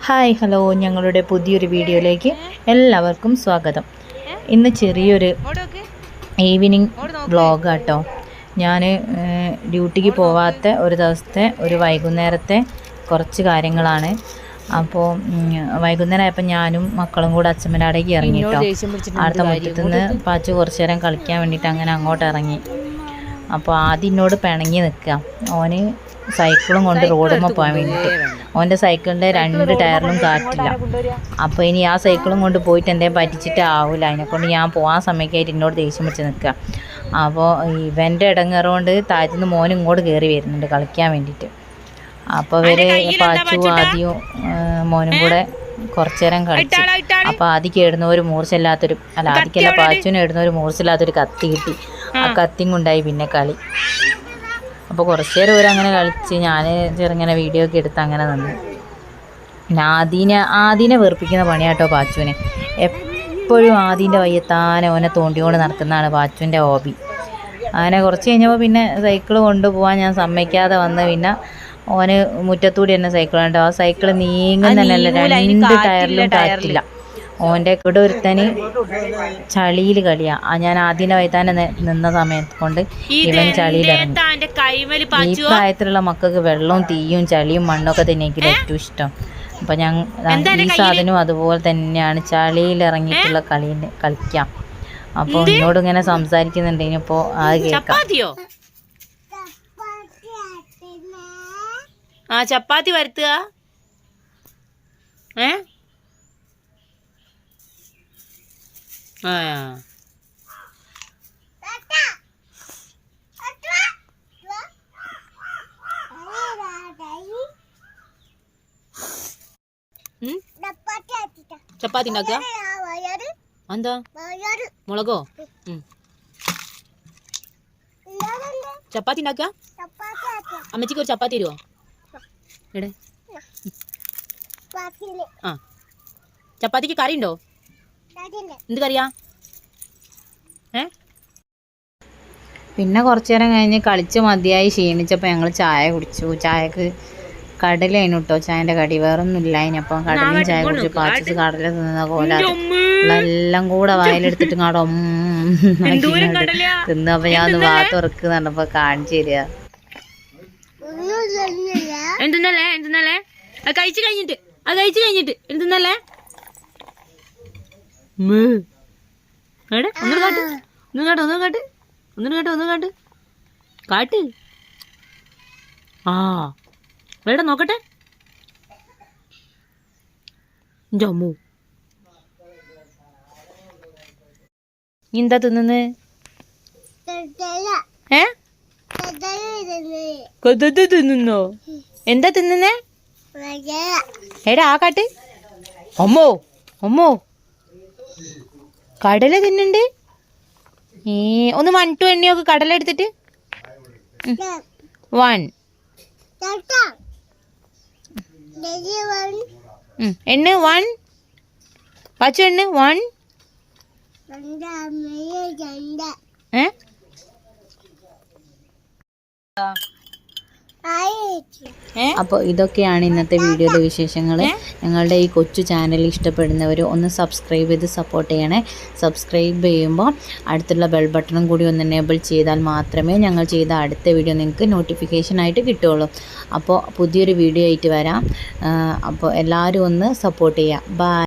Hi hello, ഞങ്ങളുടെ പുതിയൊരു വീഡിയോയിലേക്ക് എല്ലാവർക്കും സ്വാഗതം. ഇന്ന് ചെറിയൊരു ഈവനിങ് വ്ളോഗ് കേട്ടോ. ഞാൻ ഡ്യൂട്ടിക്ക് പോവാത്ത ഒരു ദിവസത്തെ ഒരു വൈകുന്നേരത്തെ കുറച്ച് കാര്യങ്ങളാണ്. അപ്പോൾ വൈകുന്നേരം ആയപ്പോൾ ഞാനും മക്കളും കൂടെ അച്ഛമ്മൻ്റെ അടയ്ക്ക് ഇറങ്ങി കേട്ടോ. അടുത്ത മുറ്റത്തു നിന്ന് പാച്ചു കുറച്ച് നേരം കളിക്കാൻ വേണ്ടിയിട്ട് അങ്ങനെ അങ്ങോട്ട് ഇറങ്ങി. അപ്പോൾ ആദ്യം എന്നോട് പിണങ്ങി നിൽക്കുക. ഓന് സൈക്കിളും കൊണ്ട് റോഡുമ്മ പോകാൻ വേണ്ടിയിട്ട്. ഓൻ്റെ സൈക്കിളിൻ്റെ 2 ടയറിലും കാറ്റില്ല. അപ്പോൾ ഇനി ആ സൈക്കിളും കൊണ്ട് പോയിട്ട് എന്തെങ്കിലും പറ്റിച്ചിട്ട് ആവില്ല. അതിനെക്കൊണ്ട് ഞാൻ പോകാൻ സമയത്തായിട്ട് എന്നോട് ദേഷ്യം വെച്ച് നിൽക്കുക. അപ്പോൾ ഇവൻ്റെ ഇടങ്ങറുകൊണ്ട് താഴത്തുനിന്ന് മോൻ ഇങ്ങോട്ട് കയറി വരുന്നുണ്ട് കളിക്കാൻ വേണ്ടിയിട്ട്. അപ്പോൾ പാച്ചു ആദ്യവും മോനും കൂടെ കുറച്ചു നേരം കളിച്ചു. അപ്പോൾ ആദ്യം ഇടുന്ന ഒരു മൂർച്ചയില്ലാത്തൊരു ആദ്യമല്ല പാച്ചുവിന് ഇടുന്ന ഒരു മൂർച്ചയില്ലാത്തൊരു കത്തി കിട്ടി. ആ കത്തിയും കൊണ്ടായി പിന്നെ കളി. അപ്പോൾ കുറച്ച് നേരം ഓരങ്ങനെ കളിച്ച് ഞാൻ ചെറുങ്ങനെ വീഡിയോ ഒക്കെ എടുത്ത് അങ്ങനെ നിന്ന്. പിന്നെ ആദീനെ വെറുപ്പിക്കുന്ന പണിയാട്ടോ പാച്ചുവിനെ. എപ്പോഴും ആദീൻ്റെ വയ്യത്താനെ ഓനെ തോണ്ടിക്കൊണ്ട് നടക്കുന്നതാണ് പാച്ചുവിൻ്റെ ഹോബി. അങ്ങനെ കുറച്ച് കഴിഞ്ഞപ്പോൾ പിന്നെ സൈക്കിൾ കൊണ്ടുപോകാൻ ഞാൻ സമ്മതിക്കാതെ വന്ന് പിന്നെ ഓന് മുറ്റത്തൂടി തന്നെ സൈക്കിൾ ഉണ്ട്. ആ സൈക്കിൾ നീങ്ങുന്നതല്ല, 2 ടയറിലും കാറ്റില്ല. ഓൻ്റെ കൂടെ ഒരുത്തന് ചളിയിൽ കളിയാ. ഞാൻ ആദ്യൻ്റെ വൈത്താനെ നിന്ന സമയത്ത് കൊണ്ട് ഇവൻ ചളിയിലിറങ്ങി. ഈ പ്രായത്തിലുള്ള മക്കൾക്ക് വെള്ളവും തീയും ചളിയും മണ്ണൊക്കെ തന്നെയായിരിക്കും ഏറ്റവും ഇഷ്ടം. അപ്പം ഈ സാധനവും അതുപോലെ തന്നെയാണ്, ചളിയിലിറങ്ങിയിട്ടുള്ള കളിക്കാം. അപ്പോൾ എന്നോട് ഇങ്ങനെ സംസാരിക്കുന്നുണ്ട്. ഇനിയിപ്പോൾ അത് കേൾക്കാം. ചപ്പാത്തി വരുത്തുക. ചപ്പാത്തി ഉണ്ടാക്കുക. എന്താ മുളകോ? ചപ്പാത്തി ഉണ്ടാക്കുക. അമ്മച്ചിക്ക് ഒരു ചപ്പാത്തി തരുമോ? എടെ ആ, ചപ്പാത്തിക്ക് കറി ഉണ്ടോ? എന്ത് കറിയാ? പിന്നെ കുറച്ചു നേരം കഴിഞ്ഞ് കളിച്ച് മതിയായി ക്ഷീണിച്ചപ്പോൾ ഞങ്ങൾ ചായ കുടിച്ചു. ചായക്ക് കടലയാണ് കേട്ടോ ചായൻ്റെ കടി, വേറൊന്നുമില്ല. അതിനപ്പം കടലയും ചായ കുടിച്ചു. പാച്ചത് കടല തിന്ന കോലാട്ട് എല്ലാം കൂടെ വായിലെടുത്തിട്ട് കാടൊം തിന്നപ്പോൾ ഞാൻ ഒന്ന് ഭാഗത്ത് തുറക്ക് പറഞ്ഞപ്പോൾ കാണിച്ചു തരിക. എന്തെന്നല്ലേ കഴിച്ചു കഴിഞ്ഞിട്ട് എന്തെന്നല്ലേ ഒന്നും കാട്ട്. ആ വേട നോക്കട്ടെ. ജമ്മു എന്താ തിന്നുന്നത്? തിന്നോ? എന്താ തിന്നുന്നേ? എടാ ആ കാട്ട്. അമ്മോ കടല തിന്നുണ്ട്. ഒന്ന് 1 to എണ്ണിയൊക്കെ കടല എടുത്തിട്ട് 1 എണ്ണ 1 പാച്ചു എണ്ണ 1 അപ്പോൾ ഇതൊക്കെയാണ് ഇന്നത്തെ വീഡിയോയിലെ വിശേഷങ്ങൾ. ഞങ്ങളുടെ ഈ കൊച്ചു ചാനൽ ഇഷ്ടപ്പെടുന്നവർ ഒന്ന് സബ്സ്ക്രൈബ് ചെയ്ത് സപ്പോർട്ട് ചെയ്യണേ. സബ്സ്ക്രൈബ് ചെയ്യുമ്പോൾ അടുത്തുള്ള ബെൽ ബട്ടണും കൂടി ഒന്ന് എനേബിൾ ചെയ്താൽ മാത്രമേ ഞങ്ങൾ ചെയ്ത അടുത്ത വീഡിയോ നിങ്ങൾക്ക് നോട്ടിഫിക്കേഷനായിട്ട് കിട്ടുള്ളൂ. അപ്പോൾ പുതിയൊരു വീഡിയോ ആയിട്ട് വരാം. അപ്പോൾ എല്ലാവരും ഒന്ന് സപ്പോർട്ട് ചെയ്യാം. ബൈ.